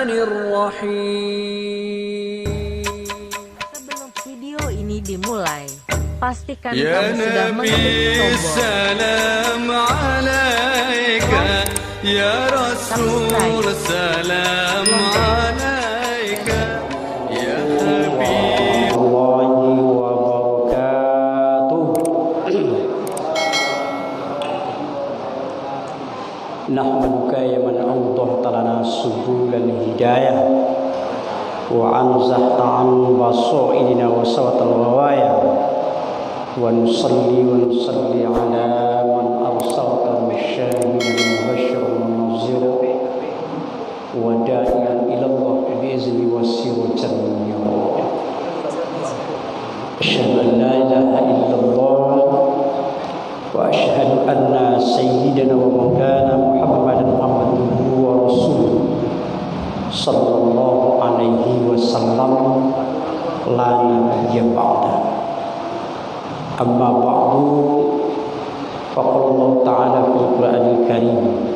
Sebelum video ini dimulai, pastikan kamu sudah mengklik tombol salam alaika ya Rasul salam alaika ya Habib Allahi wa barakatuh. Nahmaduka ya man awdahta lana subulal hidayah wa anzahta an basairina wa sawatal ghawaya wa nusalli ala man arsalta syahidan mubashiran wa nazira wa da'iyan ila Allah bi'izni wa sirajan munira. Asyhadu an la ilaha illallah wa asyhadu anna sayyidana wa maulana Muhammadan abduhu wa rasuluh sallallahu alaihi wasallam la nabiyya ba'da. Amma ba'du, faqala Allah ta'ala fil Qur'anil Karim,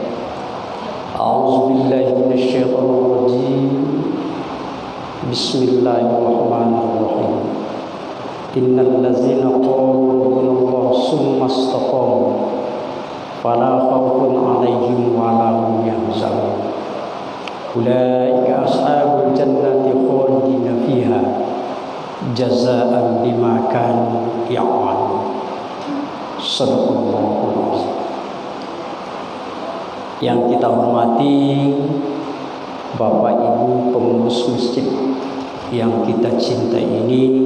a'udzu billahi minasy syaithanir rajim, bismillahirrahmanirrahim. Innal ladzina qalu rabbunallahu tsumma istaqamu fala khaufun 'alaihim wa la hum yahzanun. Ulaika ashabul jannati khalidina fiha jazaa'an bima kanu ya'malun. Sadaqallahul azim. Yang kita hormati Bapak Ibu pengurus masjid yang kita cintai ini,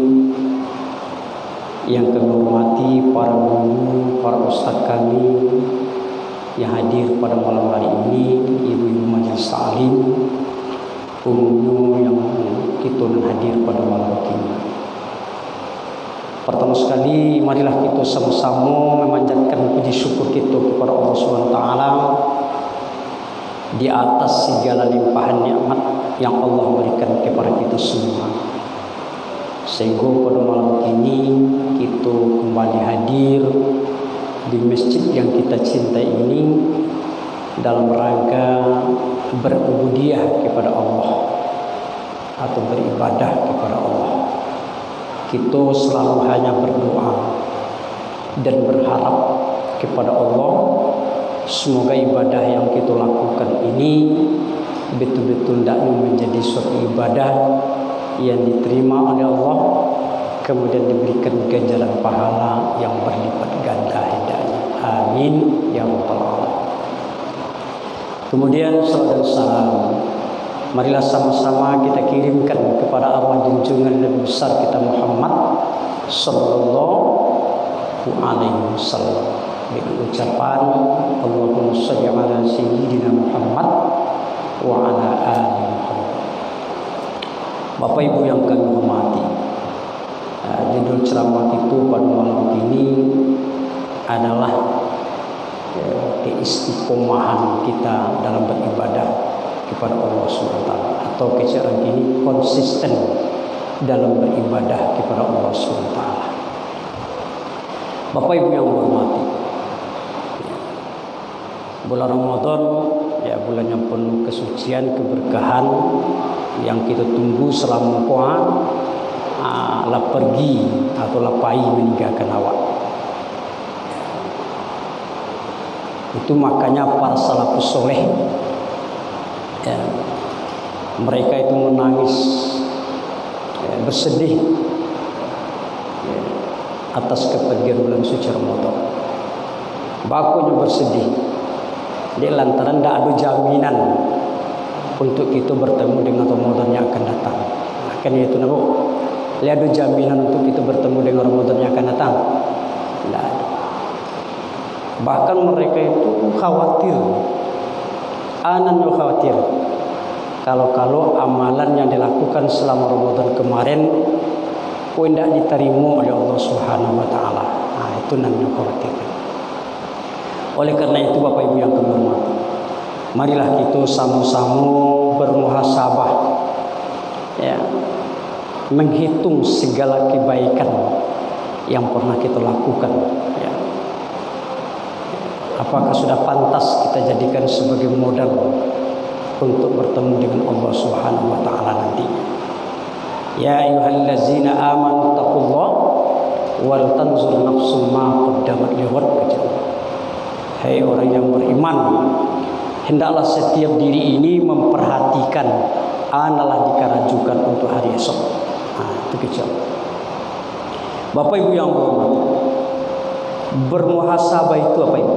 yang kami hormati para guru, para ustadz kami yang hadir pada malam hari ini, ibu-ibu majelis ta'lim, umumnya yang kita hadir pada malam ini. Pertama sekali, marilah kita sama-sama memanjatkan puji syukur kita kepada Allah Subhanahu wa taala di atas segala limpahan nikmat yang Allah berikan kepada kita semua. Sehingga pada malam ini kita kembali hadir di masjid yang kita cintai ini dalam rangka berubudiyah kepada Allah atau beribadah kepada Allah. Kita selalu hanya berdoa dan berharap kepada Allah, semoga ibadah yang kita lakukan ini betul-betul tidak menjadi suatu ibadah yang diterima oleh Allah, kemudian diberikan ganjaran pahala yang berlipat ganda hendaknya. Amin ya rabbal alamin. Kemudian salam dan salam, marilah sama-sama kita kirimkan kepada arwah junjungan Nabi besar kita Muhammad sallallahu alaihi wasallam dengan ucapan Allahumma shalli ala sayyidina Muhammad wa ala ali Muhammad. Bapak Ibu yang kami hormati, judul ceramah itu pada malam ini adalah keistiqomahan kita dalam beribadah kepada Allah SWT, atau secara ini konsisten dalam beribadah kepada Allah SWT. Bapak Ibu yang hormati, bulan Ramadan ya bulan yang penuh kesucian, keberkahan yang kita tunggu selama puasa, lah pergi atau lapai meninggalkan awak. Itu makanya para salafus soleh ya, mereka itu menangis ya, bersedih ya, atas kepergian bulan suci Ramadan. Bakunya bersedih di lantaran tidak ada jaminan untuk kita bertemu dengan Ramadan yang akan datang. Akan itu nabo, lihat ada jaminan untuk kita bertemu dengan Ramadan yang akan datang. Tidak ada. Bahkan mereka itu khawatir, khawatir kalau amalan yang dilakukan selama Ramadan kemarin tidak diterima oleh Allah Subhanahu wa taala. Nah, itu namanya khawatir. Oleh karena itu Bapak Ibu yang kami hormati, marilah kita sama-sama bermuhasabah ya, menghitung segala kebaikan yang pernah kita lakukan ya. Apakah sudah pantas kita jadikan sebagai modal untuk bertemu dengan Allah Subhanahu wa taala nanti. Ya ayyuhallazina amanu taqullaha wal tanzur nafsum ma qaddamat lighad. Hai orang yang beriman, hendaklah setiap diri ini memperhatikan analah dikarajukan untuk hari esok. Itu kecil. Bapak Ibu yang berhormat, bermuhasabah itu apa itu?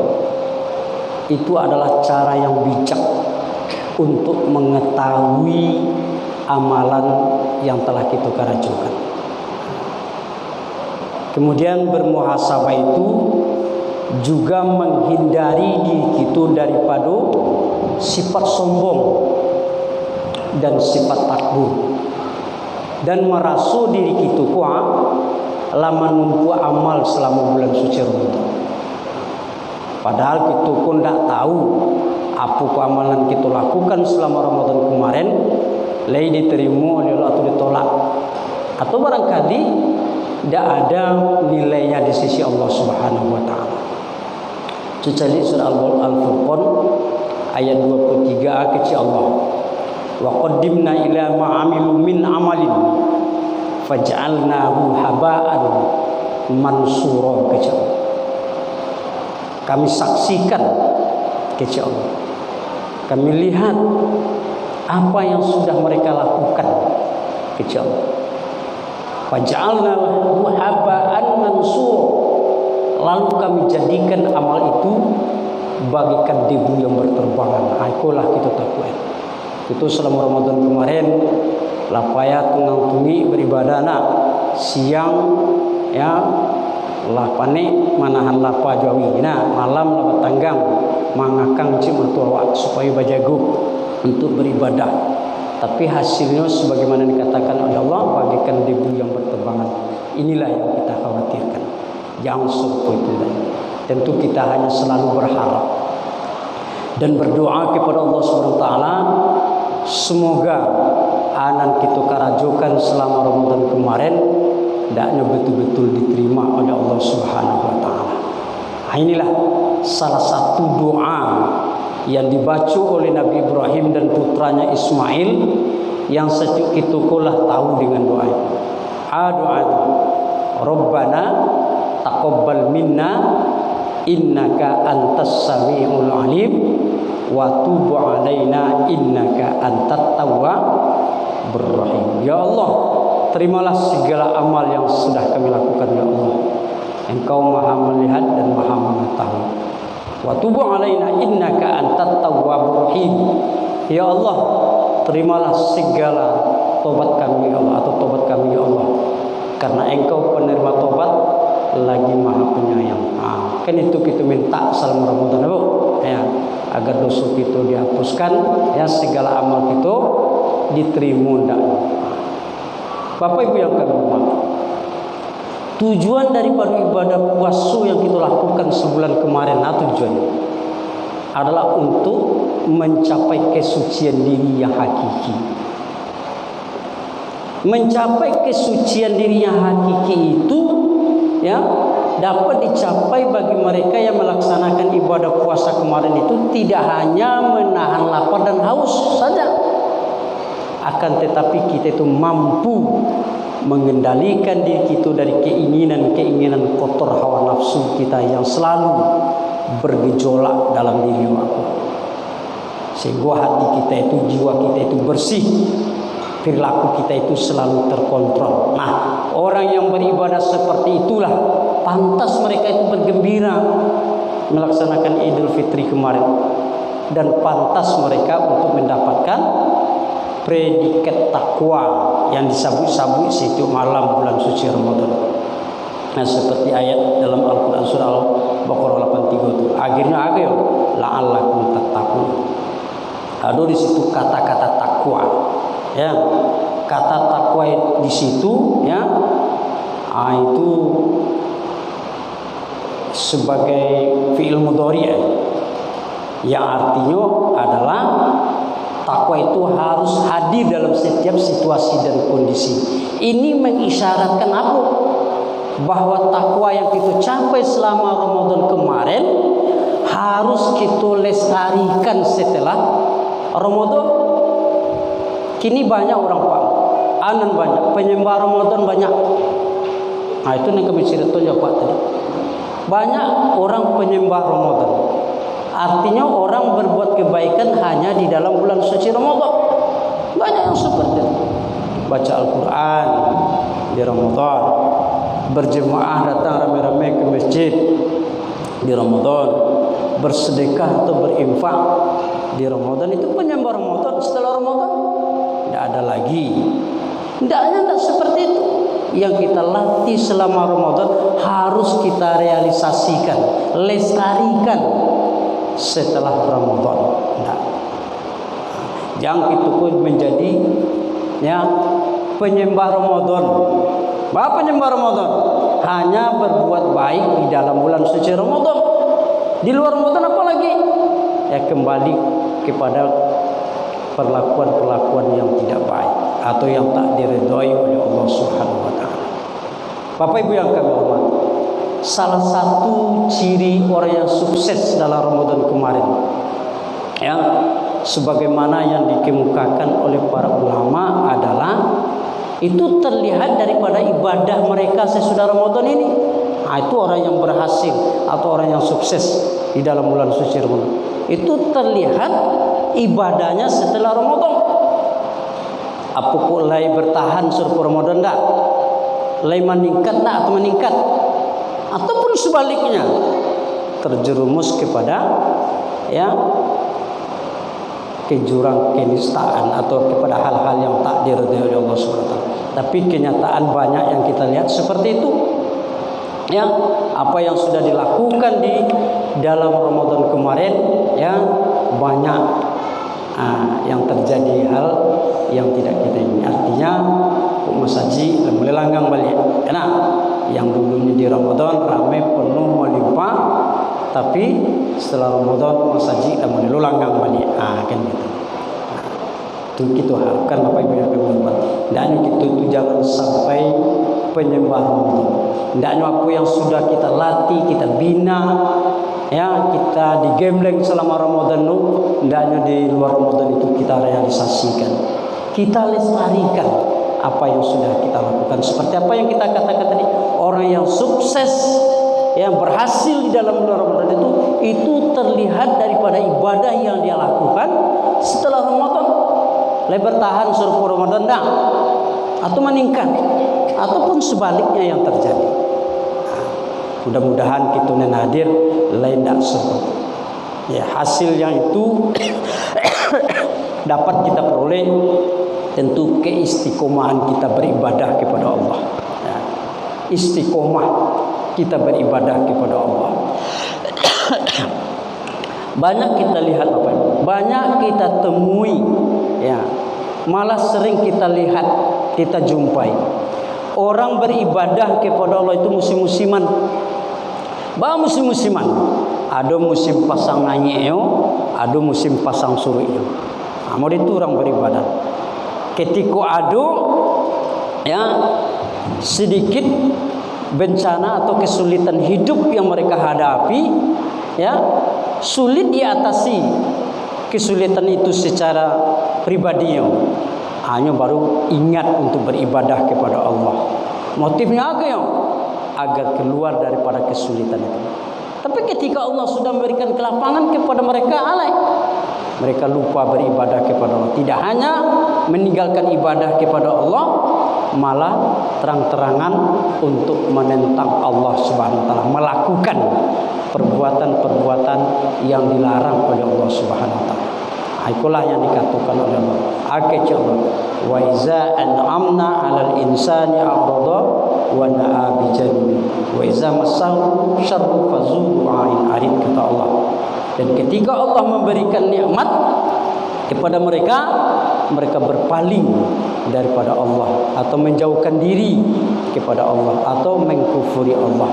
Itu adalah cara yang bijak untuk mengetahui amalan yang telah kita karajukan. Kemudian bermuhasabah itu juga menghindari diri kita daripada sifat sombong dan sifat takbur, dan merasa diri kita kuat lama numpu amal selama bulan suci Ramadan. Padahal kita pun tidak tahu apa amalan kita lakukan selama Ramadan kemarin lagi diterima oleh Allah atau ditolak, atau barangkali tidak ada nilainya di sisi Allah Subhanahu wa taala. Cecali surah Al-Furqan ayat 23 kecil Allah. Wa qaddimna ila ma amilu min amalin faj'alnahu haba'an mansura kecil. Kami saksikan kecil Allah. Kami lihat apa yang sudah mereka lakukan kecil Allah. Faj'alnahu haba'an mansura. Lalu kami jadikan amal itu bagikan debu yang berterbangan. Itulah kita takut. Itu selama Ramadan kemarin lapaya tungang-tungi beribadah nak siang ya lapane manahan lapa jawi nah malam lapa tanggang mangakang cimatu awak supaya bajago untuk beribadah, tapi hasilnya sebagaimana dikatakan oleh Allah bagikan debu yang berterbangan. Inilah yang kita khawatirkan. Jangan seperti itu. Tentu kita hanya selalu berharap dan berdoa kepada Allah Subhanahu wa taala semoga anan kita karajokan selama Ramadan kemarin hendaknya betul-betul diterima oleh Allah Subhanahu wa taala. Inilah salah satu doa yang dibaca oleh Nabi Ibrahim dan putranya Ismail yang sejak itu kulah tahu dengan doa itu. Doa itu. Rabbana taqabbal minna innaka antas samiul alim wa tub alaina innaka antat tawwabur rahim. Ya Allah, terimalah segala amal yang sudah kami lakukan ya Allah. Engkau Maha melihat dan Maha mengetahui. Wa tub alaina innaka antat tawwabur rahim. Ya Allah, terimalah segala tobat kami ya Allah, atau tobat kami ya Allah. Karena Engkau penerima tobat lagi Maha penyayang. Kan itu kita minta selama Ramadan Bu, ya, agar dosa kita dihapuskan, ya segala amal kita diterima ndak. Bapak Ibu yang kami hormati, tujuan daripada ibadah puasa yang kita lakukan sebulan kemarin, tujuannya adalah untuk mencapai kesucian diri yang hakiki. Mencapai kesucian diri yang hakiki itu ya dapat dicapai bagi mereka yang melaksanakan ibadah puasa kemarin itu tidak hanya menahan lapar dan haus saja, akan tetapi kita itu mampu mengendalikan diri kita dari keinginan-keinginan kotor hawa nafsu kita yang selalu bergejolak dalam diri aku, sehingga hati kita itu, jiwa kita itu bersih, perilaku kita itu selalu terkontrol. Nah, orang yang beribadah seperti itulah pantas mereka itu bergembira melaksanakan Idul Fitri kemarin, dan pantas mereka untuk mendapatkan predikat takwa yang disabut-sabut setiap malam bulan suci Ramadan. Nah, seperti ayat dalam Al-Quran surah Al-Baqarah 83 itu, akhirnya agak la'allakum tattaqun. Ada di situ kata-kata takwa. Ya, kata takwa di situ ya, itu sebagai fi'il mudhari yang artinya adalah takwa itu harus hadir dalam setiap situasi dan kondisi. Ini mengisyaratkan apa? Bahwa takwa yang kita capai selama Ramadan kemarin harus kita lestarikan setelah Ramadan kini banyak orang paham, anan banyak, penyembah Ramadan banyak. Nah itu yang kami ceritakan Pak tadi. Banyak orang penyembah Ramadan. Artinya orang berbuat kebaikan hanya di dalam bulan suci Ramadan. Banyak yang seperti itu. Baca Al-Quran di Ramadan, berjemaah datang ramai-ramai ke masjid di Ramadan, bersedekah atau berinfak di Ramadan. Itu penyembah Ramadan. Setelah Ramadan tidak ada lagi. Tidaknya tidak seperti itu. Yang kita latih selama Ramadan harus kita realisasikan, lestarikan setelah Ramadan. Nah, yang itu pun menjadi penyembah Ramadan. Apa penyembah Ramadan? Hanya berbuat baik di dalam bulan suci Ramadan. Di luar Ramadan apa lagi? Ya kembali kepada perlakuan-perlakuan yang tidak baik atau yang tak diridhai oleh Allah Subhanahu wa taala. Bapak Ibu yang kami hormati, salah satu ciri orang yang sukses dalam Ramadan kemarin, ya, sebagaimana yang dikemukakan oleh para ulama adalah itu terlihat daripada ibadah mereka sesudah Ramadan ini. Nah, itu orang yang berhasil atau orang yang sukses di dalam bulan suci Ramadan. Itu terlihat ibadahnya setelah Ramadan. Apakah mulai bertahan selama Ramadan tak? Mulai meningkat tak atau meningkat? Ataupun sebaliknya terjerumus kepada ke jurang kenistaan atau kepada hal-hal yang tak diridhai oleh Allah SWT. Tapi kenyataan banyak yang kita lihat seperti itu. Ya, apa yang sudah dilakukan di dalam Ramadan kemarin, ya banyak yang terjadi hal yang tidak kita ingin. Artinya Mas Haji mulai langgang balik. Karena yang dulunya di Ramadan ramai penuh melimpah, tapi setelah Ramadan Mas Haji mulai langgang balik. Kan gitu. Itu kita harapkan Bapak Ibu yang hormat. Dan kita itu jangan sampai penyembah Ramadan. Hendaknya apa yang sudah kita latih, kita bina, ya kita digembleng selama Ramadan itu, hendaknya di luar Ramadan itu kita realisasikan, kita lestarikan apa yang sudah kita lakukan. Seperti apa yang kita katakan tadi, orang yang sukses, yang berhasil di dalam bulan Ramadan itu terlihat daripada ibadah yang dia lakukan setelah Ramadan. Lebih bertahan selama Ramadan dah, atau meningkat, ataupun sebaliknya yang terjadi. Mudah-mudahan kita hadir lain tak seperti. Ya, hasil yang itu dapat kita peroleh tentu keistiqomahan kita beribadah kepada Allah. Ya, istiqomah kita beribadah kepada Allah. Banyak kita lihat Bapak Ibu, banyak kita temui, ya, malah sering kita lihat, kita jumpai orang beribadah kepada Allah itu musim-musiman. Bah musim-musiman. Ada musim pasang nanyeo, ada musim pasang suruhnya. Mau itu orang beribadah. Ketika ada sedikit bencana atau kesulitan hidup yang mereka hadapi, sulit diatasi kesulitan itu secara pribadi, hanya baru ingat untuk beribadah kepada Allah. Motifnya apa ya? Agar keluar daripada kesulitan itu. Tapi ketika Allah sudah memberikan kelapangan kepada mereka, mereka lupa beribadah kepada Allah. Tidak hanya meninggalkan ibadah kepada Allah, malah terang-terangan untuk menentang Allah Subhanahu wa taala, melakukan perbuatan-perbuatan yang dilarang oleh Allah Subhanahu wa taala. Itulah yang dikatakan oleh Allah. Allah, wa iza an'amna 'alal insani a'rada wa na'a bi janbi wa iza massahu syarru fazu 'ain arid, kata Allah. Dan ketika Allah memberikan nikmat kepada mereka, mereka berpaling daripada Allah atau menjauhkan diri kepada Allah atau mengkufuri Allah.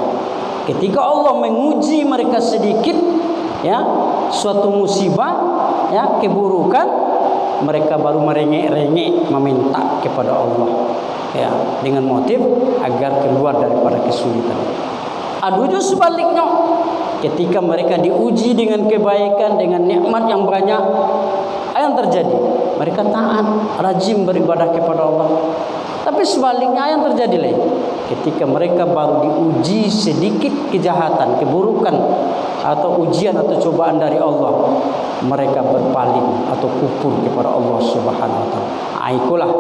Ketika Allah menguji mereka sedikit, suatu musibah, keburukan, mereka baru merengek-rengek meminta kepada Allah, dengan motif agar keluar daripada kesulitan. Aduh, sebaliknya, ketika mereka diuji dengan kebaikan, dengan nikmat yang banyak, Apa yang terjadi? Mereka taat, rajin beribadah kepada Allah. Tapi sebaliknya yang terjadi lain. Ketika mereka baru diuji sedikit kejahatan, keburukan atau ujian atau cobaan dari Allah, mereka berpaling atau kufur kepada Allah Subhanahu wa taala. Itulah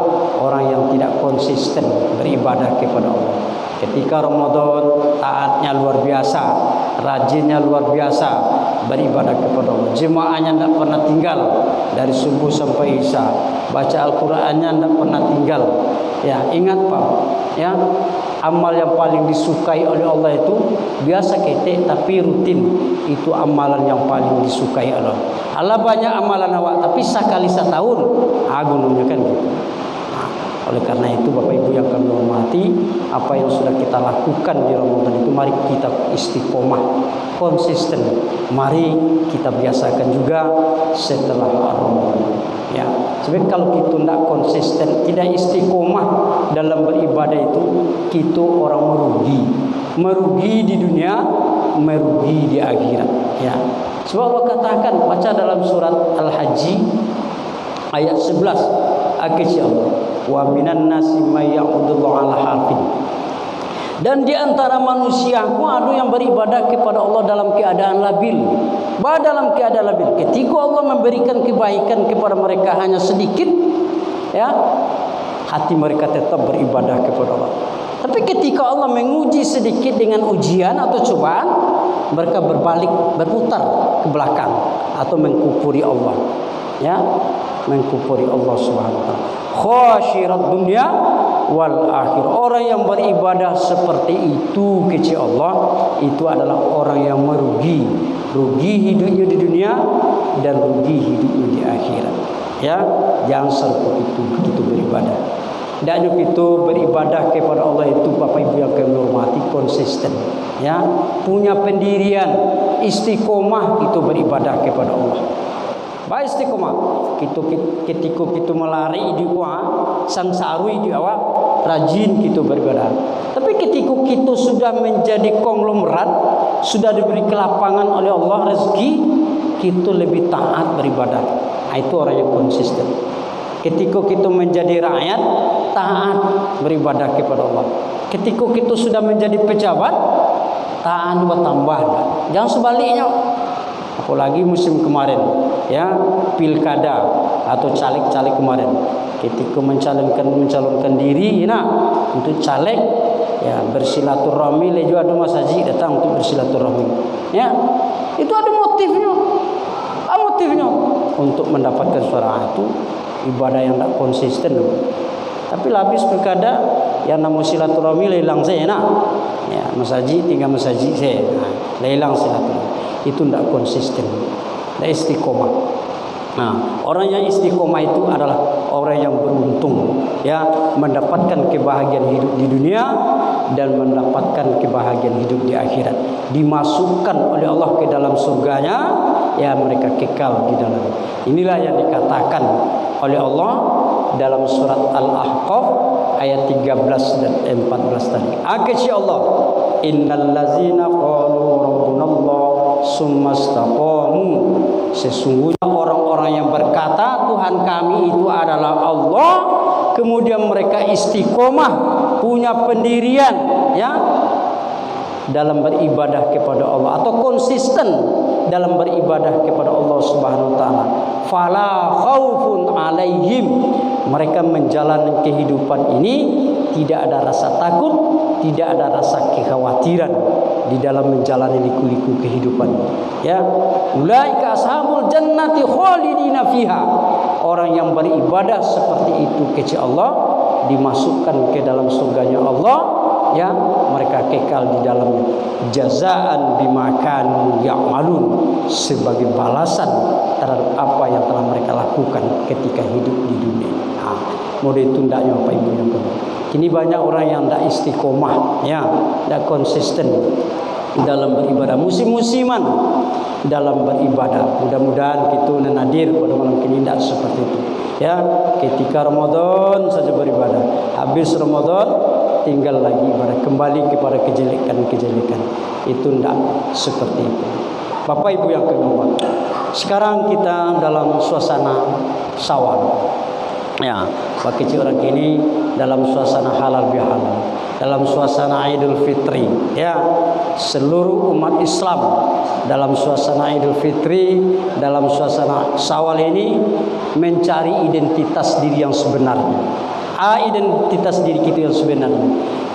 orang yang tidak konsisten beribadah kepada Allah. Ketika Ramadan taatnya luar biasa, rajinnya luar biasa beribadah kepada Allah. Jemaahnya tidak pernah tinggal dari subuh sampai isya. Baca Al-Qur'annya tidak pernah tinggal. Ya, ingat Pak, ya, amal yang paling disukai oleh Allah itu biasa ketek tapi rutin. Itu amalan yang paling disukai Allah. Allah banyak amalan awak tapi sekali setahun gunanya kan gitu. Oleh karena itu Bapak Ibu yang kami hormati, apa yang sudah kita lakukan di Ramadan itu mari kita istiqomah, konsisten. Mari kita biasakan juga setelah Ramadan. Ya, sebab kalau kita tidak konsisten, tidak istiqomah dalam beribadah itu, kita orang merugi di dunia, merugi di akhirat. Ya, sebab Allah katakan baca dalam surat Al-Hajj ayat 11, akhi Allah. Wa minan nasi may ya'budu ala harfin. Dan di antara manusia ada yang beribadah kepada Allah dalam keadaan labil. Dalam keadaan labil. Ketika Allah memberikan kebaikan kepada mereka hanya sedikit, ya, hati mereka tetap beribadah kepada Allah. Tapi ketika Allah menguji sedikit dengan ujian atau cobaan, mereka berbalik, berputar ke belakang atau mengkufuri Allah. Ya, mengkufuri Allah Subhanahu wa taala. Khasyirat dunya wal akhir. Orang yang beribadah seperti itu kepada Allah itu adalah orang yang merugi hidupnya di dunia dan rugi hidupnya di akhirat. Ya, jangan seperti itu begitu beribadah. Dan itu beribadah kepada Allah itu Bapak Ibu yang kami hormati konsisten. Ya, punya pendirian, istiqomah itu beribadah kepada Allah. Baik istiqomah. Ketika kita melari di sangsarui di awak, rajin kita beribadah. Tapi ketika kita sudah menjadi konglomerat, sudah diberi kelapangan oleh Allah rezeki, kita lebih taat beribadah. Itu orang yang konsisten. Ketika kita menjadi rakyat, taat beribadah kepada Allah. Ketika kita sudah menjadi pejabat, taat juga tambah. Jangan sebaliknya. Apalagi musim kemarin, ya, pilkada atau caleg-caleg kemarin, ketika mencalonkan diri, ya, untuk caleg, ya, bersilaturahmi, lejo ada Mas Haji datang untuk bersilaturahmi, ya, itu ada motifnya, untuk mendapatkan suara itu ibadah yang tak konsisten, tapi habis pilkada, yang nama silaturahmi lelang saya, ya, Mas Haji tinggal Mas Haji saya, lelang silaturahmi. Itu tidak konsisten, tidak istiqomah. Nah, orang yang istiqomah itu adalah orang yang beruntung, ya, mendapatkan kebahagiaan hidup di dunia dan mendapatkan kebahagiaan hidup di akhirat. Dimasukkan oleh Allah ke dalam surganya, ya, mereka kekal di dalam. Inilah yang dikatakan oleh Allah dalam surat Al-Ahqaf ayat 13 dan 14 tadi. Akhi Allah, innal ladzina qalu rabbunallah summastaqamu, sesungguhnya orang-orang yang berkata Tuhan kami itu adalah Allah, kemudian mereka istiqomah, punya pendirian, ya, dalam beribadah kepada Allah atau konsisten dalam beribadah kepada Allah Subhanahu wa taala. Fala khaufun alaihim, mereka menjalani kehidupan ini tidak ada rasa takut, tidak ada rasa kekhawatiran di dalam menjalani liku-liku kehidupan. Ya, ulaika ashabul jannati khalidina fiha. Orang yang beribadah seperti itu kepada Allah dimasukkan ke dalam surganya Allah, ya, mereka kekal di dalamnya. Jazaan bima kanu ya'malun, sebagai balasan terhadap apa yang telah mereka lakukan ketika hidup di dunia. Mode itu hendaknya Bapak Ibu yang kedua. Kini banyak orang yang tidak istiqomah, ya, tidak konsisten dalam beribadah, musim-musiman dalam beribadah. Mudah-mudahan kita nadir pada malam ini tidak seperti itu, ya. Ketika Ramadan saja beribadah, habis Ramadan tinggal lagi ibadah, kembali kepada kejelekan-kejelekan. Itu tidak seperti itu. Bapak Ibu yang kedua, Sekarang kita dalam suasana Syawal. Ya, bagi orang ini dalam suasana halal bihalal, dalam suasana Idul Fitri. Ya, seluruh umat Islam dalam suasana Idul Fitri, dalam suasana Syawal ini mencari identitas diri yang sebenarnya. Identitas diri kita yang sebenarnya,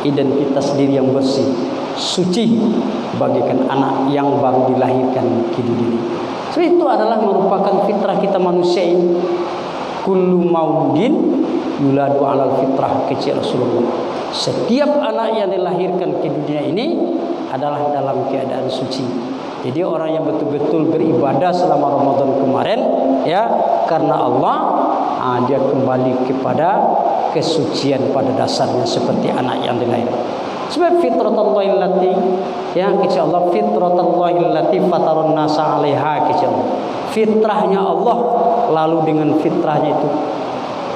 identitas diri yang bersih, suci, bagikan anak yang baru dilahirkan ke dunia. So itu adalah merupakan fitrah kita manusia ini. Kullu mauludin yuladu alal fitrah, kecil Rasulullah. Setiap anak yang dilahirkan ke dunia ini adalah dalam keadaan suci. Jadi orang yang betul-betul beribadah selama Ramadan kemarin, ya, karena Allah, dia kembali kepada kesucian pada dasarnya seperti anak yang dilahirkan. Sebab fitratullahi allati, ya, kecil Allah, fitratullahi allati fatarun nasa 'alaiha, kecil Allah. Fitrahnya Allah, lalu dengan fitrahnya itu,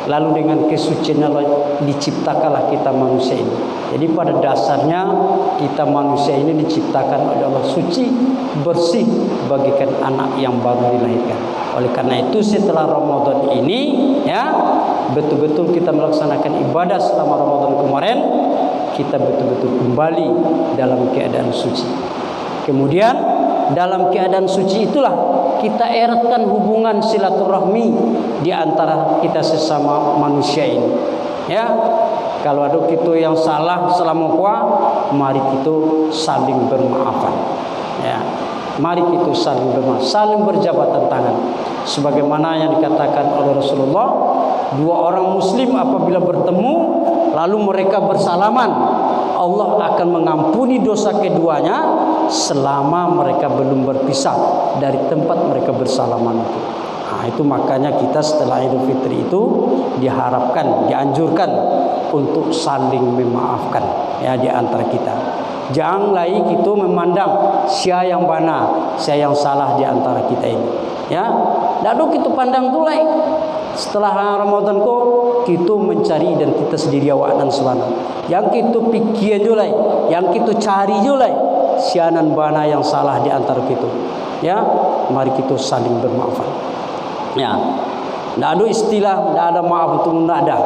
lalu dengan kesuciannya Allah, diciptakanlah kita manusia ini. Jadi pada dasarnya kita manusia ini diciptakan oleh Allah suci, bersih, bagikan anak yang baru dilahirkan. Oleh karena itu setelah Ramadan ini, ya, betul-betul kita melaksanakan ibadah selama Ramadan kemarin, kita betul-betul kembali dalam keadaan suci. Kemudian dalam keadaan suci itulah kita eratkan hubungan silaturahmi di antara kita sesama manusia ini. Ya, kalau ada kita yang salah selama puasa, mari kita saling bermaafan. Ya, mari kita saling bermaaf, saling berjabatan tangan. Sebagaimana yang dikatakan oleh Rasulullah, dua orang Muslim apabila bertemu lalu mereka bersalaman, Allah akan mengampuni dosa keduanya selama mereka belum berpisah dari tempat mereka bersalaman itu. Nah, itu makanya kita setelah Idul Fitri itu diharapkan, dianjurkan untuk saling memaafkan, ya, di antara kita. Jangan lagi kita memandang siapa yang benar, siapa yang salah di antara kita ini. Ya, lalu kita pandang tulai. Setelah Ramadan ko kita mencari identitas diri awak dan sebana. Yang kita pikir julai, yang kita cari julai sianan bana yang salah di antara kita. Ya, mari kita saling bermaafan. Ya, tidak ada istilah, tidak ada maaf itu, tidak ada.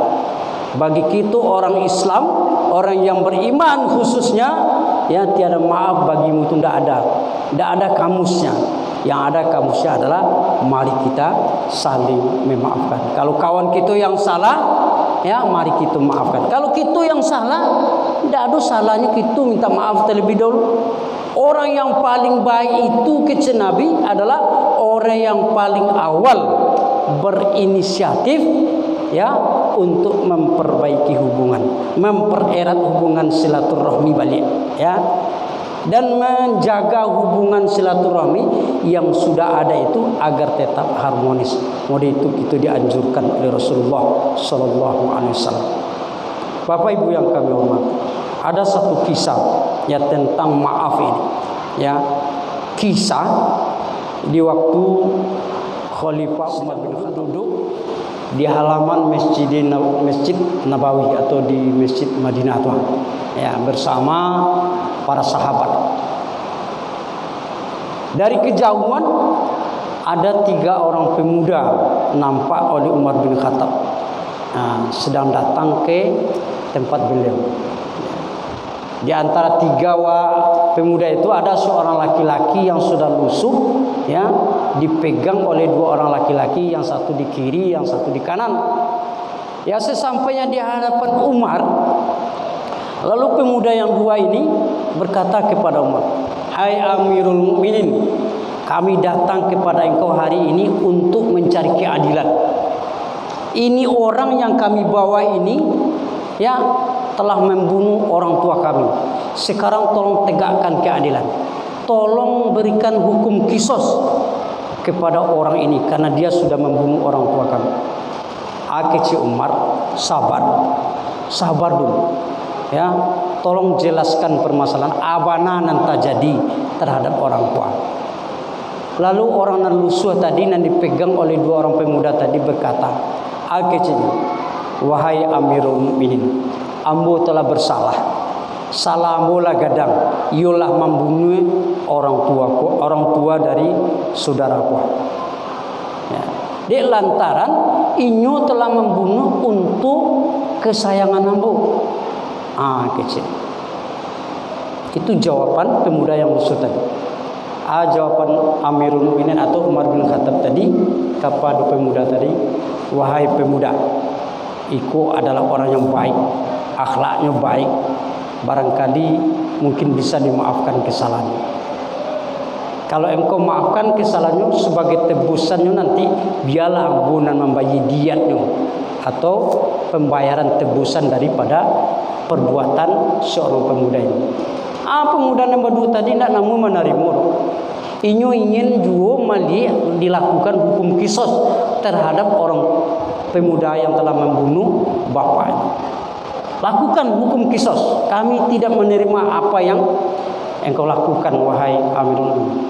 Bagi kita orang Islam, orang yang beriman khususnya, ya, tiada maaf bagimu itu tidak ada. Tidak ada kamusnya. Yang ada kamusnya adalah mari kita saling memaafkan. Kalau kawan kita yang salah, ya, mari kita maafkan. Kalau kita yang salah, tidak ada salahnya kita minta maaf terlebih dahulu. Orang yang paling baik itu kecil Nabi adalah orang yang paling awal berinisiatif, ya, untuk memperbaiki hubungan, mempererat hubungan silaturahmi balik, ya, dan menjaga hubungan silaturahmi yang sudah ada itu agar tetap harmonis. Model itu dianjurkan oleh Rasulullah Sallallahu Alaihi Wasallam. Bapak Ibu yang kami hormati, ada satu kisah, ya, tentang maaf ini, ya, kisah di waktu Khalifah Umar bin Khattab duduk di halaman Masjid Nabawi atau di Masjid Madinah, ya, bersama para sahabat. Dari kejauhan ada 3 orang pemuda nampak oleh Umar bin Khattab, sedang datang ke tempat beliau. Di antara 3 pemuda itu ada seorang laki-laki yang sudah lusuh, ya, dipegang oleh 2 orang laki-laki, yang satu di kiri, yang satu di kanan. Ya, sesampainya di hadapan Umar, lalu pemuda yang 2 ini berkata kepada Umar, "Hai Amirul Mukminin, kami datang kepada engkau hari ini untuk mencari keadilan. Ini orang yang kami bawa ini, ya, telah membunuh orang tua kami. Sekarang tolong tegakkan keadilan. Tolong berikan hukum kisos kepada orang ini karena dia sudah membunuh orang tua kami." Kecil Umar, sabar dulu, ya, tolong jelaskan permasalahan abana nan terjadi terhadap orang tua. Lalu orang yang lusuh tadi yang dipegang oleh 2 orang pemuda tadi berkata, "Kecilnya, wahai Amirul Mukminin, ambo telah bersalah. Salah ambo lah gadang, ialah membunuh orang tua dari saudaraku. Ya. Di lantaran inyo telah membunuh untuk kesayangan ambo. Kecil. Itu jawaban pemuda yang lusuh tadi. Jawaban Amirul Mukminin atau Umar bin Khattab tadi kepada pemuda tadi, wahai pemuda, Iko adalah orang yang baik, akhlaknya baik, barangkali mungkin bisa dimaafkan kesalahannya. Kalau engkau maafkan kesalahannya sebagai tebusannya nanti, biarlah ampunan membayar diatnya atau pembayaran tebusan daripada perbuatan seorang pemuda ini. Pemuda nomor 2 tadi tidak namu menerima. Inyo ingin juga dilakukan hukum kisos terhadap orang pemuda yang telah membunuh bapaknya. Lakukan hukum kisos. Kami tidak menerima apa yang engkau lakukan, wahai Amirul Mukminin.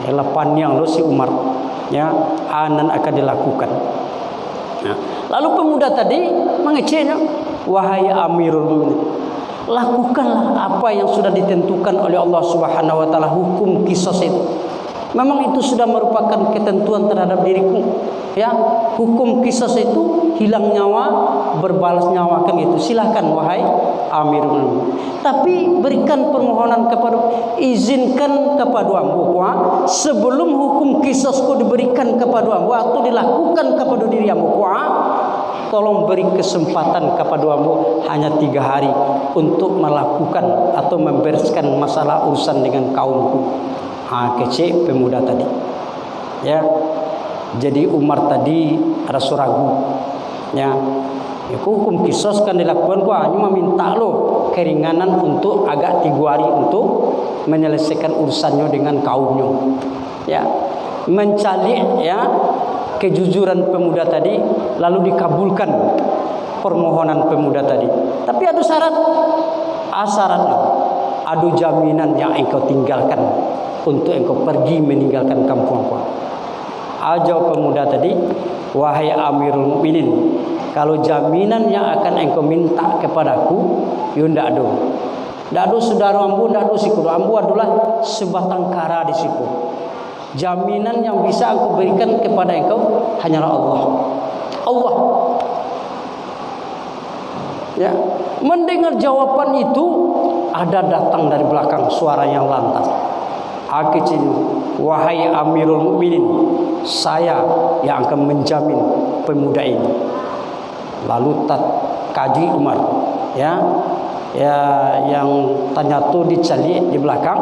Lepan yang lo si Umar, ya, anan akan dilakukan. Ya. Lalu pemuda tadi mengecehnya, wahai Amirul Mukminin, lakukanlah apa yang sudah ditentukan oleh Allah Subhanahu wa taala, hukum kisos itu. Memang itu sudah merupakan ketentuan terhadap diriku, ya. Hukum kisos itu hilang nyawa berbalas nyawa, kan gitu. Silakan wahai Amirul Mukminin. Tapi berikan permohonan kepada, izinkan kepada ambo sebelum hukum kisosku diberikan kepada ambo atau dilakukan kepada diri ambo, tolong beri kesempatan kepada ambo hanya 3 hari untuk melakukan atau membereskan masalah urusan dengan kaumku. Kecil pemuda tadi, ya. Jadi Umar tadi rasa ragu, ya. Hukum kisos kan dilakukan, hanya meminta lo keringanan untuk agak 3 hari untuk menyelesaikan urusannya dengan kaumnya, ya. Mencari, ya, kejujuran pemuda tadi, lalu dikabulkan permohonan pemuda tadi. Tapi ada syarat, syaratnya ada jaminan yang engkau tinggalkan untuk engkau pergi meninggalkan kampung kau. Jawab pemuda tadi, wahai Amirul Mukminin, kalau jaminan yang akan engkau minta kepadaku, yo ndak ada. Ndak ada saudara ambu, ndak ada siku. Ambu adalah sebatang kara di siku. Jaminan yang bisa aku berikan kepada engkau hanyalah Allah. Allah. Ya, mendengar jawaban itu ada datang dari belakang suara yang lantang. Kecil, wahai Amirul Mukminin, saya yang akan menjamin pemuda ini. Lalu kaji Umar, ya, yang tanya tu dicari di belakang,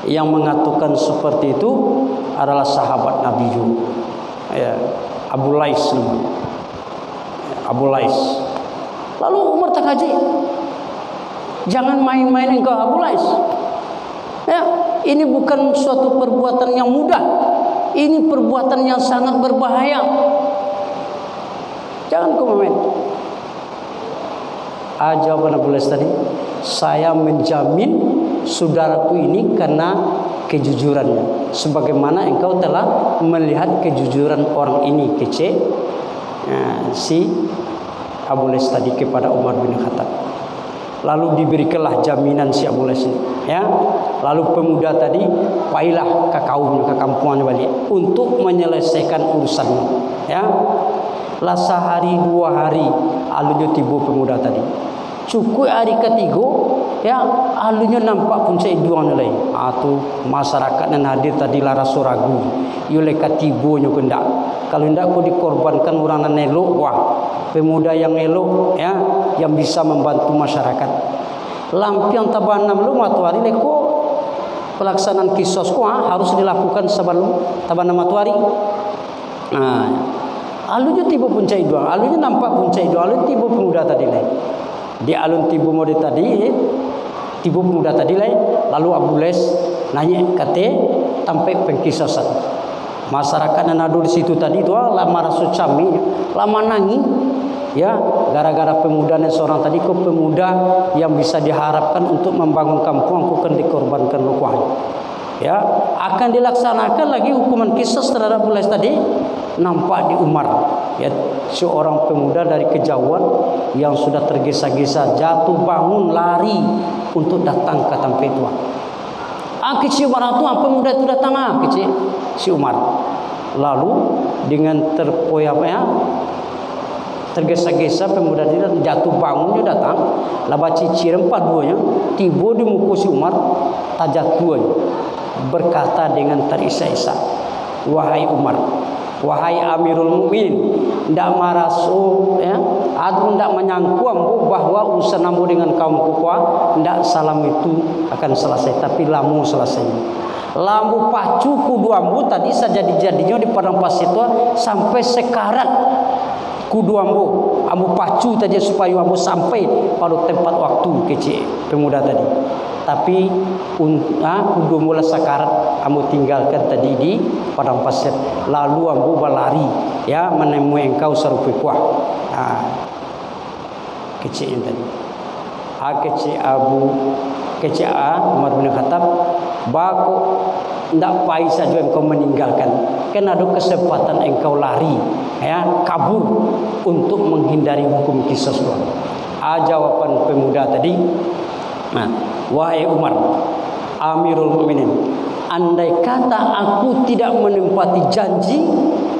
yang mengatakan seperti itu adalah sahabat Nabi juga, ya, Abu Lais, Abu Lais. Lalu Umar tak kaji, jangan main-main engkau Abu Lais. Ya, ini bukan suatu perbuatan yang mudah. Ini perbuatan yang sangat berbahaya. Jangan kau main. Jawaban Abu Lais tadi, saya menjamin saudaraku ini karena kejujurannya. Sebagaimana engkau telah melihat kejujuran orang ini, kece, si Abu Lais tadi kepada Umar bin Khattab. Lalu diberikanlah jaminan si Abu Lais ini, ya. Lalu pemuda tadi pailah ke kaumnya, ke kampungannya balik untuk menyelesaikan urusannya, ya. Lah sehari 2 hari alunya tiba pemuda tadi. Cukup hari ketiga, ya, alunya nampak puncak iduannya lain. Tu masyarakat yang hadir tadi lara ragu. Yo leka tibonya kendak. Kalau hendak kau dikorbankan orang yang elok, pemuda yang elok, ya, yang bisa membantu masyarakat. Lampiang tabanam lu matuari leko pelaksanaan kisos harus dilakukan sebelum tabanam matuari. Alunya tiba puncak iduan, alunya nampak puncak iduan, alunya tiba pemuda tadi lain. Di alun tiba mode tadi, tiba pemuda tadi lain. Lalu Abu Lais nanya kate sampai pengkisosan. Masyarakat yang ada di situ tadi itu lama rasa cami, lama nangis, ya, gara-gara pemudanya seorang tadi, kok pemuda yang bisa diharapkan untuk membangun kampung, aku akan dikorbankan lukuhnya, ya, akan dilaksanakan lagi hukuman kisos terhadap Abu Lais tadi. Nampak di Umar, ya, seorang pemuda dari kejauhan yang sudah tergesa-gesa jatuh bangun lari untuk datang ke tempat itu. Kecil Umar itu pemuda itu datang, kecil si Umar. Lalu dengan tergesa-gesa pemuda tadi jatuh bangunnya datang, laba cicir 4-2-nya tiba di muka si Umar tajatuanya, berkata dengan terisak-isak, wahai Umar, wahai Amirul Mukminin, ndak marasu ya, atau ndak menyangku ambo bahwa urusan ambo dengan kaum kukwa ndak salam itu akan selesai, tapi lamu selesai. Lambu pacu kudu ambo tadi sajadi-jadinya di padang pasir itu sampai sekarat kudu ambo pacu tadi supaya ambo sampai pada tempat waktu kecil pemuda tadi. Tapi kudu mula sekarat ambo tinggalkan tadi di padang pasir, lalu ambo berlari ya menemui engkau serupa kuah kecil tadi. Kecil Umar bin Khattab, baku ndak pai saja engkau meninggalkan, kan ada kesempatan engkau lari ya kabur untuk menghindari hukum qisas. Jawaban pemuda tadi, nah, wahai Umar Amirul Mukminin, andai kata aku tidak menempati janji,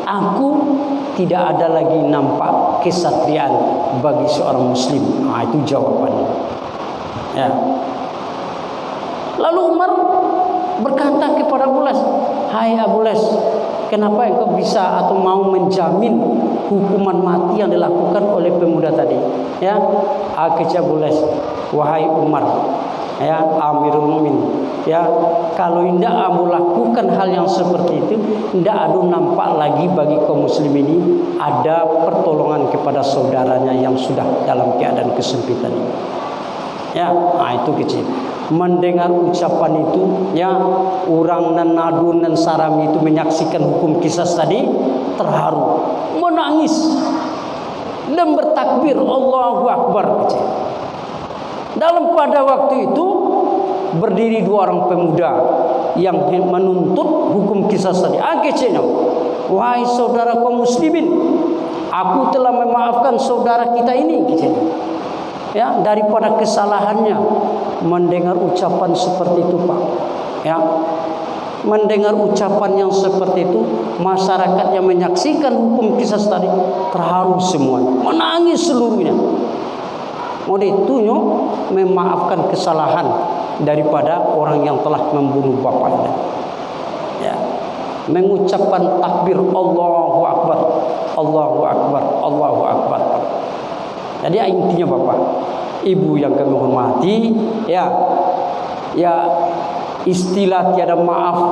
aku tidak ada lagi nampak kesatriaan bagi seorang muslim. Itu jawabannya ya. Lalu Umar berkata kepada Abu Las, hai Abu Las, kenapa engkau bisa atau mau menjamin hukuman mati yang dilakukan oleh pemuda tadi? Ya, akhirnya Abu Las, wahai Umar, ya Amirul Mukminin, ya kalau tidak kamu lakukan hal yang seperti itu, tidak ada nampak lagi bagi kaum muslim ini ada pertolongan kepada saudaranya yang sudah dalam keadaan kesempitan ini. Ya, itu kecil. Mendengar ucapan itu, ya orang dan nadun dan sarami itu menyaksikan hukum qisas tadi terharu, menangis dan bertakbir Allahu Akbar. Kecil. Dalam pada waktu itu berdiri 2 orang pemuda yang menuntut hukum qisas tadi. Kecilnya, wahai saudara kaum muslimin, aku telah memaafkan saudara kita ini. Kecilnya. Ya, daripada kesalahannya. Mendengar ucapan seperti itu, Pak, ya, mendengar ucapan yang seperti itu, masyarakat yang menyaksikan hukum qisas tadi terharu semua, menangis seluruhnya. Oleh itu memaafkan kesalahan daripada orang yang telah membunuh bapaknya, ya, mengucapkan takbir Allahu Akbar, Allahu Akbar, Allahu Akbar. Jadi intinya Bapak Ibu yang kami hormati, ya istilah tiada maaf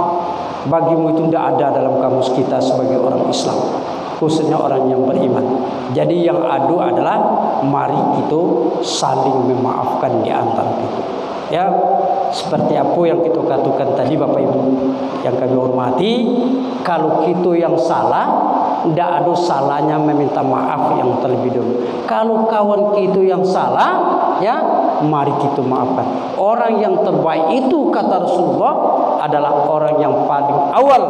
bagimu itu tidak ada dalam kamus kita sebagai orang Islam, khususnya orang yang beriman. Jadi yang ada adalah mari kita saling memaafkan di antara kita. Ya, seperti apa yang kita katakan tadi Bapak Ibu yang kami hormati, kalau kita yang salah, tidak ada salahnya meminta maaf yang terlebih dahulu. Kalau kawan kita yang salah, ya mari kita maafkan. Orang yang terbaik itu kata Rasulullah adalah orang yang paling awal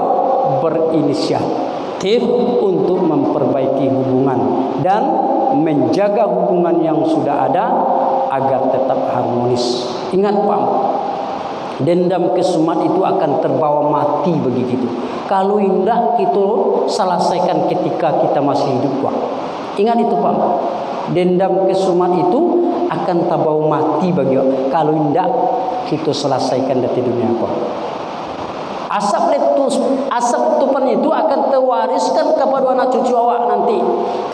berinisiatif untuk memperbaiki hubungan dan menjaga hubungan yang sudah ada agar tetap harmonis. Ingat Pak, dendam kesumat itu akan terbawa mati bagi kita. Kalau tidak kita selesaikan ketika kita masih hidup, Pak. Ingat itu Pak, dendam kesumat itu akan terbawa mati bagi kita. Kalau tidak kita selesaikan di dunia, Pak. Asap letupan itu akan terwariskan kepada anak cucu awak nanti.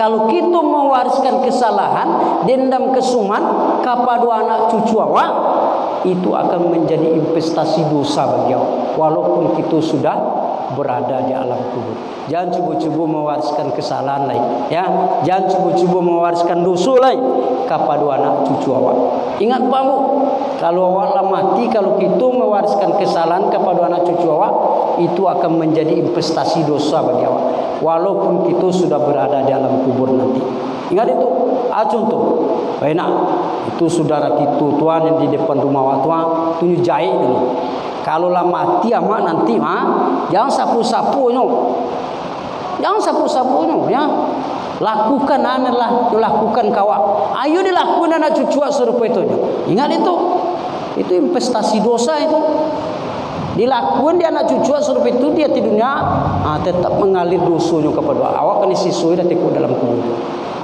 Kalau kita mewariskan kesalahan, dendam kesumat kepada anak cucu awak, itu akan menjadi investasi dosa bagi awak, walaupun kita sudah berada di alam kubur. Jangan cuba-cuba mewariskan kesalahan lain, ya. Jangan cuba-cuba mewariskan dosa lain kepada anak cucu awak. Ingat Pak Bu, kalau awaklah mati, kalau kita mewariskan kesalahan kepada anak cucu awak, itu akan menjadi investasi dosa bagi awak, walaupun kita sudah berada di alam kubur nanti. Ingat itu. Contoh, enak itu saudara kita tuan yang di depan rumah awak tuan, tunjuk jahit dulu. Kalau lah mati amak nanti jangan sapu-sapunya. Jangan sapu-sapunya, ya. Lakukan analah, lakukan kawak. Ayo dilakukan anak cucu serupa itu. Ingat itu investasi dosa itu. Dilakukan dia anak cucu serupa itu dia di dunia tetap mengalir dosanya kepada awak kan siswa dan tekuk dalam kubur.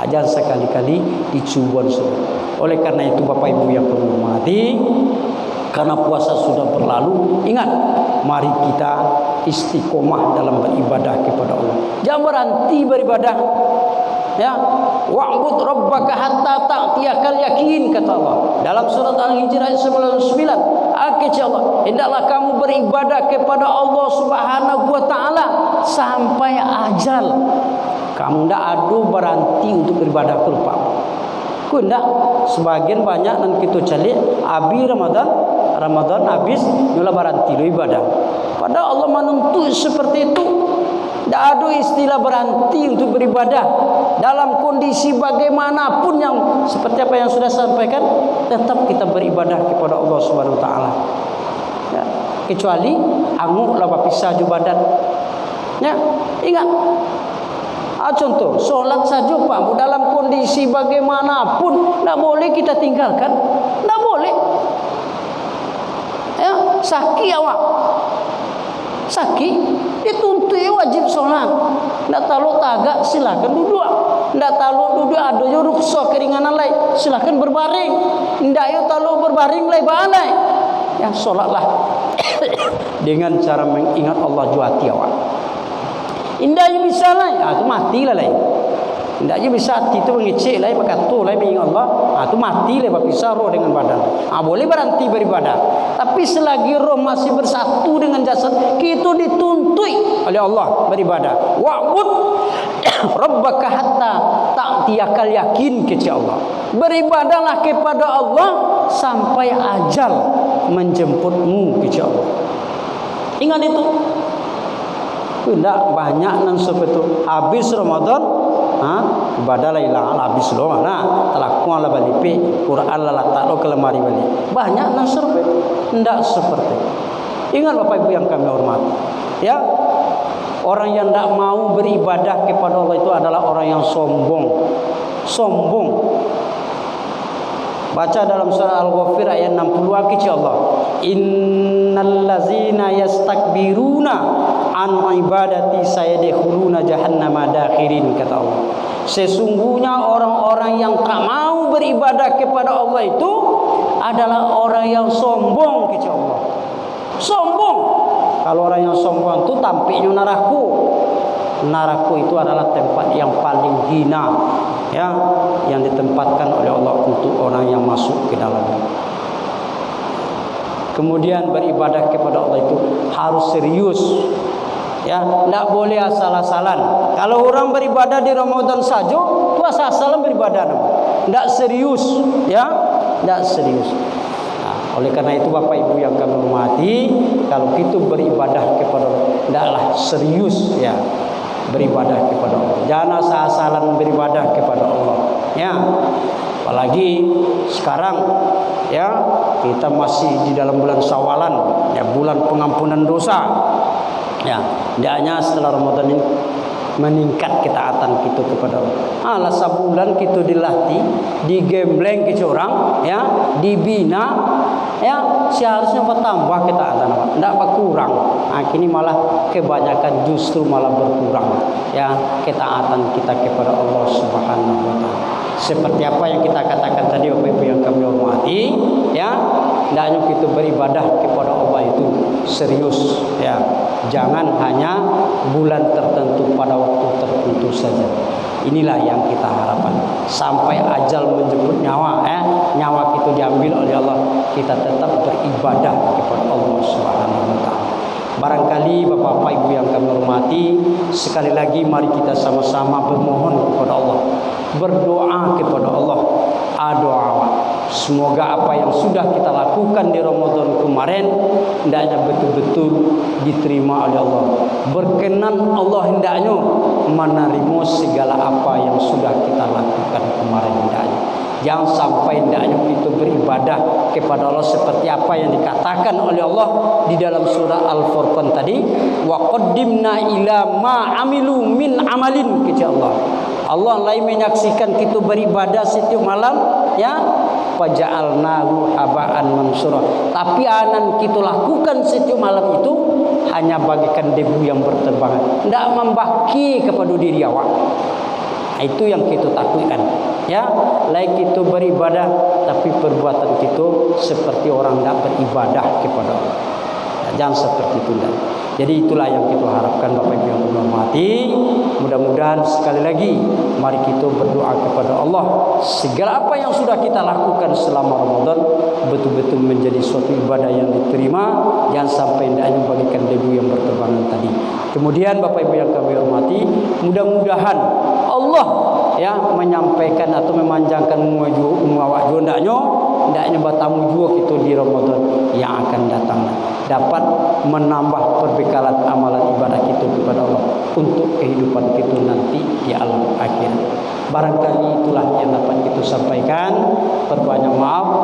Jangan sekali-kali dicubuan sudah. Oleh karena itu Bapak Ibu yang hormati, karena puasa sudah berlalu, ingat, mari kita istiqomah dalam beribadah kepada Allah. Jangan berhenti beribadah. Ya, wa'bud rabbaka hatta ta'tiyakal yakin, kata Allah dalam surat Al-Hijr ayat 99. Allah, hendaklah kamu beribadah kepada Allah Subhanahu wa taala sampai ajal. Kamu ndak adu berhenti untuk beribadah kelupa. Ku ndak sebagian banyak dan kita cari abi Ramadan habis nyula berhenti lo ibadah. Padahal Allah menuntut seperti itu. Tidak ada istilah berhenti untuk beribadah dalam kondisi bagaimanapun yang seperti apa yang sudah sampaikan, tetap kita beribadah kepada Allah Subhanahu Wa Taala. Ya, kecuali anguk lah bapisah jubadat. Ya, ingat. Contoh, solat saja Pak, dalam kondisi bagaimanapun tidak boleh kita tinggalkan, tidak boleh. Ya, sakit awak. Sakit dituntut wajib sholat. Tidak tahu tagak silakan duduk. Tidak tahu duduk ada je ruksa keringanan lain, silakan berbaring. Tidak tahu berbaring lain balai. Ya sholatlah dengan cara mengingat Allah juati awak. Indah je bisa lain, itu matilah lain. Tidak je bisa hati itu mengecek lain, berkata lain mengingat Allah, itu mati lah berpisah roh dengan badan. Boleh berhenti beribadah, tapi selagi roh masih bersatu dengan jasad, kita dituntut oleh Allah beribadah. Wa'bud rabbaka hatta ta'tiyakal yakin, kata Allah. Beribadahlah kepada Allah sampai ajal menjemputmu, kata Allah. Ingat itu. Tidak banyak nan seperti itu. Habis Ramadan, ibadah lah hilang, habis loh. Nah, telakuan lah balik, Quran lah taruh ke lemari balik. Banyak nan seperti itu. Tidak seperti itu. Ingat Bapak Ibu yang kami hormati, ya, orang yang tidak mau beribadah kepada Allah itu adalah orang yang sombong. Sombong. Baca dalam surah Al-Ghafir ayat 60, kata Allah, innal ladzina yastakbiruna an ibadati sayadkhuluna jahannama dakhirin, kata Allah. Sesungguhnya orang-orang yang tak mau beribadah kepada Allah itu adalah orang yang sombong, kata Allah. Sombong. Kalau orang yang sombong itu tampaknya neraka. Neraka itu adalah tempat yang paling hina, ya, yang ditempatkan oleh Allah untuk orang yang masuk ke dalamnya. Kemudian beribadah kepada Allah itu harus serius. Ya, tidak boleh asal-asalan. Kalau orang beribadah di Ramadan saja, itu asal-asalan beribadah. Tidak serius, ya, tidak serius. Nah, oleh karena itu Bapak Ibu yang kami hormati, kalau kita beribadah kepada Allah, tidaklah serius, ya, beribadah kepada Allah. Jangan asal-asalan beribadah kepada Allah. Ya, apalagi sekarang, ya, kita masih di dalam bulan Syawalan, ya, bulan pengampunan dosa. Ya, tidak hanya setelah Ramadan ini meningkat ketaatan kita kepada Allah. Sebulan kita dilatih, digembleng ke orang, ya, dibina, ya, seharusnya bertambah ketaatan, tidak berkurang. Kini malah kebanyakan justru malah berkurang, ya, ketaatan kita kepada Allah Subhanahu Wa Taala. Seperti apa yang kita katakan tadi, Bapak Ibu yang kami hormati, ya, hendaknya kita beribadah kepada Allah itu serius, ya. Jangan hanya bulan tertentu pada waktu tertentu saja. Inilah yang kita harapkan. Sampai ajal menjemput nyawa, nyawa kita diambil oleh Allah, kita tetap beribadah kepada Allah Subhanahu Wa Taala. Barangkali Bapak-bapak Ibu yang kami hormati, sekali lagi mari kita sama-sama bermohon kepada Allah, berdoa kepada Allah. Doa semoga apa yang sudah kita lakukan di Ramadan kemarin hendaknya betul-betul diterima oleh Allah. Berkenan Allah hendaknya menerima segala apa yang sudah kita lakukan kemarin hendaknya. Jangan sampai hendaknya kita beribadah kepada Allah seperti apa yang dikatakan oleh Allah di dalam surah Al-Furqan tadi, wa qaddimna ila ma amilu min amalin, kata Allah. Allah lain menyaksikan kita beribadah setiap malam, ya, faja'alnahu haba'an mansura. Tapi anan kita lakukan setiap malam itu hanya bagikan debu yang berterbangan, tidak membaki kepada diri awak. Itu yang kita takutkan, ya. Lain kita beribadah tapi perbuatan kita seperti orang tidak beribadah kepada Allah. Jangan seperti itu. Jadi itulah yang kita harapkan Bapak Ibu yang hormati. Mudah-mudahan sekali lagi mari kita berdoa kepada Allah, segala apa yang sudah kita lakukan selama Ramadan betul-betul menjadi suatu ibadah yang diterima. Jangan sampai hendaknya bagikan debu yang berterbangan tadi. Kemudian Bapak Ibu yang kami hormati, mudah-mudahan Allah, ya, menyampaikan atau memanjangkan umur awak hendaknya bertamu juga kita di Ramadan yang akan datang, dapat menambah perbekalan amalan ibadah kita kepada Allah untuk kehidupan kita nanti di alam akhirat. Barangkali itulah yang dapat kita sampaikan. Perbanyak maaf